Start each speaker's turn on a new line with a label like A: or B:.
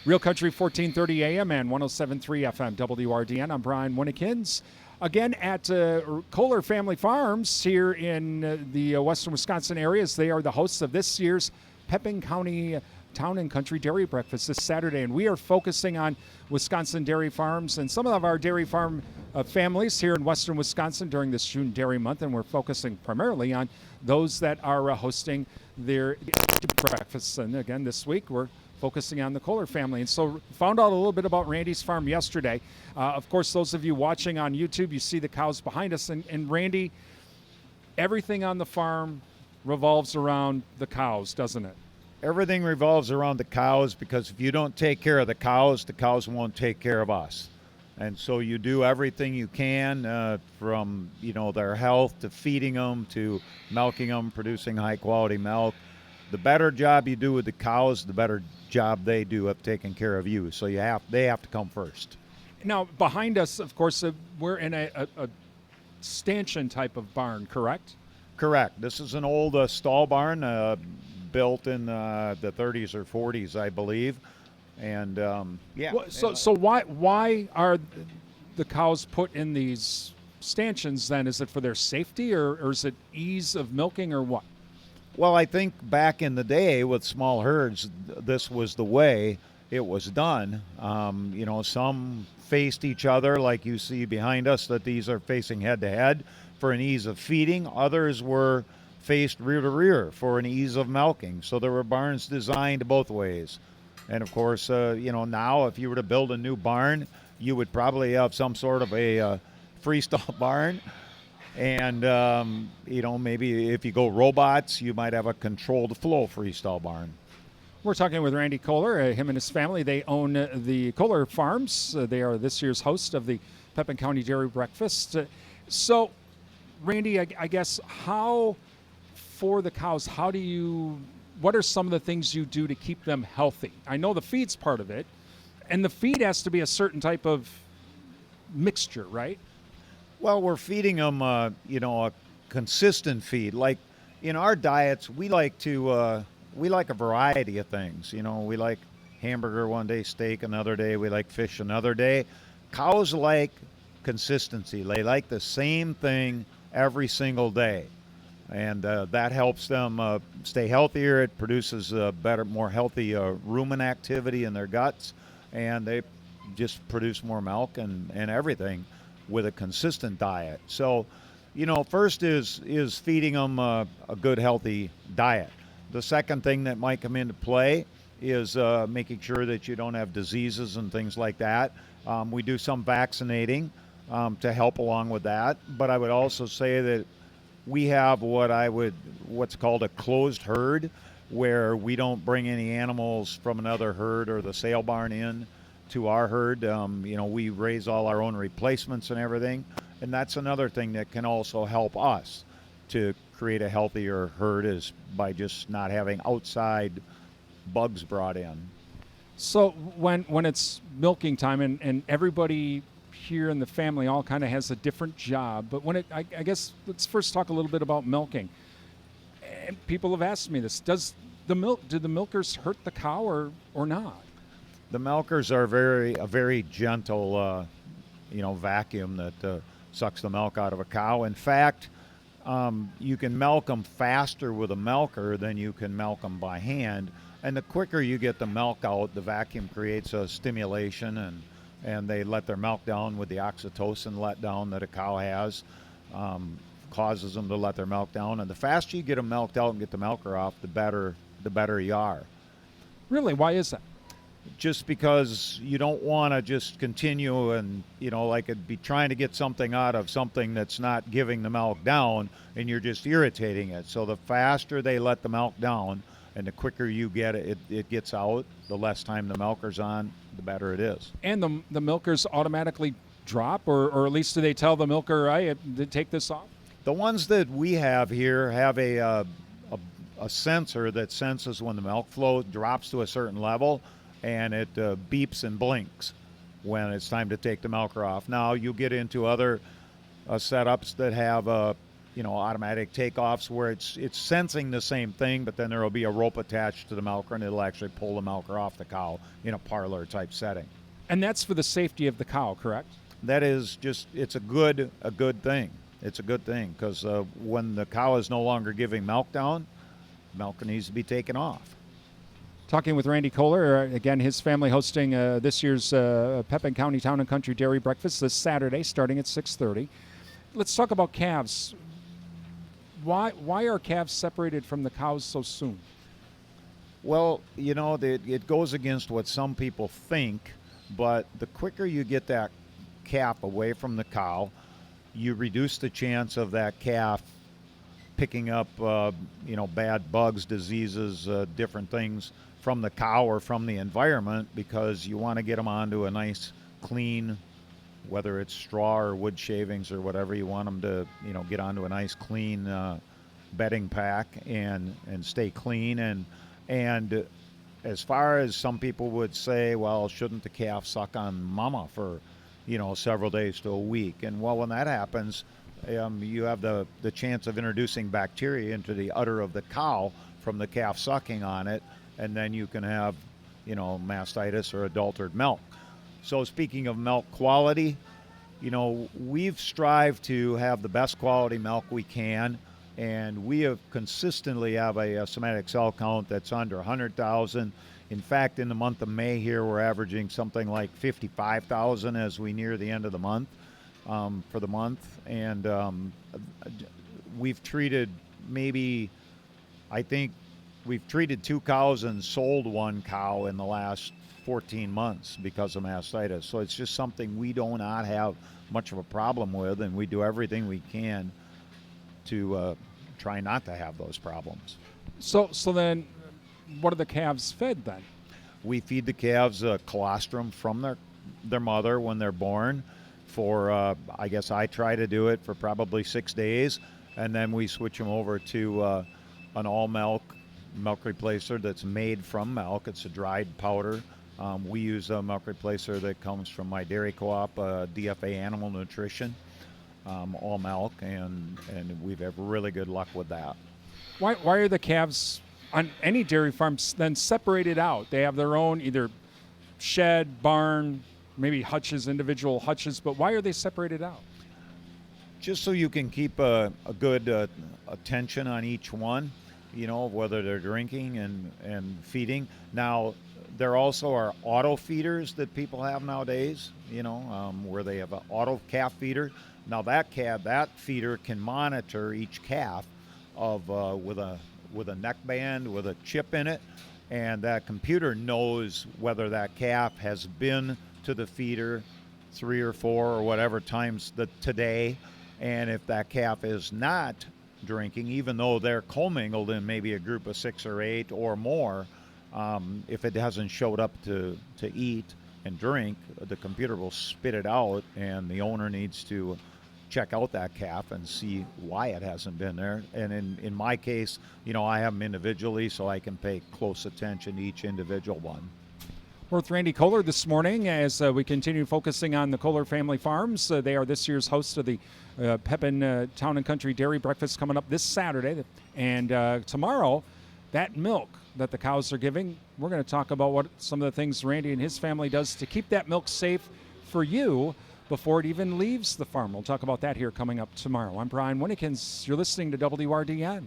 A: Real Country 1430 AM and 107.3 FM WRDN. I'm Brian Winnekins. Again at Koller Family Farms here in the western Wisconsin areas. They are the hosts of this year's Pepin County Town and Country Dairy Breakfast this Saturday. And we are focusing on Wisconsin dairy farms and some of our dairy farm families here in western Wisconsin during this June Dairy Month. And we're focusing primarily on those that are hosting their breakfasts. And again, this week we're focusing on the Koller family. And so found out a little bit about Randy's farm yesterday. Of course, those of you watching on YouTube, you see the cows behind us. And Randy, everything on the farm revolves around the cows, doesn't it?
B: Everything revolves around the cows, because if you don't take care of the cows won't take care of us. And so you do everything you can, from their health to feeding them to milking them, producing high quality milk. The better job you do with the cows, the better job they do of taking care of you. So they have to come first.
A: Now, behind us, of course, we're in a stanchion type of barn, correct?
B: Correct. This is an old stall barn built in the 30s or 40s, I believe. And yeah.
A: So why are the cows put in these stanchions then? Is it for their safety or is it ease of milking or what?
B: Well, I think back in the day with small herds, this was the way it was done. Some faced each other, like you see behind us, that these are facing head to head for an ease of feeding. Others were faced rear to rear for an ease of milking. So there were barns designed both ways. And of course, now if you were to build a new barn, you would probably have some sort of a freestall barn. And, maybe if you go robots, you might have a controlled flow freestall barn.
A: We're talking with Randy Koller. Him and his family, they own the Koller Farms. They are this year's host of the Pepin County Dairy Breakfast. So, Randy, I guess how, for the cows, what are some of the things you do to keep them healthy? I know the feed's part of it, and the feed has to be a certain type of mixture, right?
B: Well, we're feeding them, a consistent feed. Like in our diets, we like a variety of things. We like hamburger one day, steak another day. We like fish another day. Cows like consistency. They like the same thing every single day, and that helps them stay healthier. It produces better, more healthy rumen activity in their guts, and they just produce more milk and everything with a consistent diet. So, first is feeding them a good, healthy diet. The second thing that might come into play is making sure that you don't have diseases and things like that. We do some vaccinating to help along with that. But I would also say that we have what's called a closed herd, where we don't bring any animals from another herd or the sale barn in to our herd. We raise all our own replacements and everything, and that's another thing that can also help us to create a healthier herd, is by just not having outside bugs brought in.
A: So when it's milking time, and everybody here in the family all kind of has a different job, but I guess let's first talk a little bit about milking. And people have asked me this: do the milkers hurt the cow or not?
B: The milkers are a very gentle, vacuum that sucks the milk out of a cow. In fact, you can milk them faster with a milker than you can milk them by hand. And the quicker you get the milk out, the vacuum creates a stimulation, and they let their milk down with the oxytocin letdown that a cow has, causes them to let their milk down. And the faster you get them milked out and get the milker off, the better you are.
A: Really? Why is that?
B: Just because you don't want to just continue and, it'd be trying to get something out of something that's not giving the milk down, and you're just irritating it. So the faster they let the milk down and the quicker you get it gets out, the less time the milker's on, the better it is. And
A: the milkers automatically drop, or at least do they tell the milker, hey, take this off?
B: The ones that we have here have a sensor that senses when the milk flow drops to a certain level, and it beeps and blinks when it's time to take the milker off. Now, you get into other setups that have automatic takeoffs where it's sensing the same thing, but then there will be a rope attached to the milker, and it'll actually pull the milker off the cow in a parlor type setting.
A: And that's for the safety of the cow, correct?
B: That is it's a good thing. It's a good thing because when the cow is no longer giving milk down, milk needs to be taken off.
A: Talking with Randy Koller, again, his family hosting this year's Pepin County Town and Country Dairy Breakfast this Saturday starting at 6:30. Let's talk about calves. Why are calves separated from the cows so soon?
B: Well, it goes against what some people think, but the quicker you get that calf away from the cow, you reduce the chance of that calf picking up, bad bugs, diseases, different things from the cow or from the environment, because you want to get them onto a nice, clean, whether it's straw or wood shavings or whatever, you want them to, get onto a nice, clean bedding pack and stay clean. And as far as some people would say, well, shouldn't the calf suck on mama for, several days to a week? And well, when that happens, you have the chance of introducing bacteria into the udder of the cow from the calf sucking on it, and then you can have, mastitis or adulterated milk. So speaking of milk quality, we've strived to have the best quality milk we can, and we have consistently have a somatic cell count that's under 100,000. In fact, in the month of May here, we're averaging something like 55,000 as we near the end of the month, for the month. And we've treated we've treated 2 cows and sold 1 cow in the last 14 months because of mastitis. So it's just something we do not have much of a problem with, and we do everything we can to try not to have those problems.
A: So then, what are the calves fed then?
B: We feed the calves colostrum from their mother when they're born for, I guess I try to do it for probably 6 days, and then we switch them over to an all-milk milk replacer that's made from milk. It's a dried powder. We use a milk replacer that comes from my dairy co-op, DFA Animal Nutrition, all milk, and we've had really good luck with that.
A: Why are the calves on any dairy farms then separated out? They have their own either shed, barn, maybe hutches, individual hutches, but why are they separated out?
B: Just so you can keep a good attention on each one, whether they're drinking and feeding. Now, there also are auto feeders that people have nowadays, where they have an auto calf feeder. Now that feeder can monitor each calf with a neck band with a chip in it, and that computer knows whether that calf has been to the feeder 3 or 4 or whatever times today, and if that calf is not drinking, even though they're commingled in maybe a group of 6 or 8 or more, if it hasn't showed up to eat and drink, the computer will spit it out, and the owner needs to check out that calf and see why it hasn't been there. And in my case, I have them individually, so I can pay close attention to each individual one.
A: We're with Randy Koller this morning as we continue focusing on the Koller Family Farms. They are this year's host of the Pepin Town and Country Dairy Breakfast coming up this Saturday. And tomorrow, that milk that the cows are giving, we're going to talk about what some of the things Randy and his family does to keep that milk safe for you before it even leaves the farm. We'll talk about that here coming up tomorrow. I'm Brian Winnikins. You're listening to WRDN.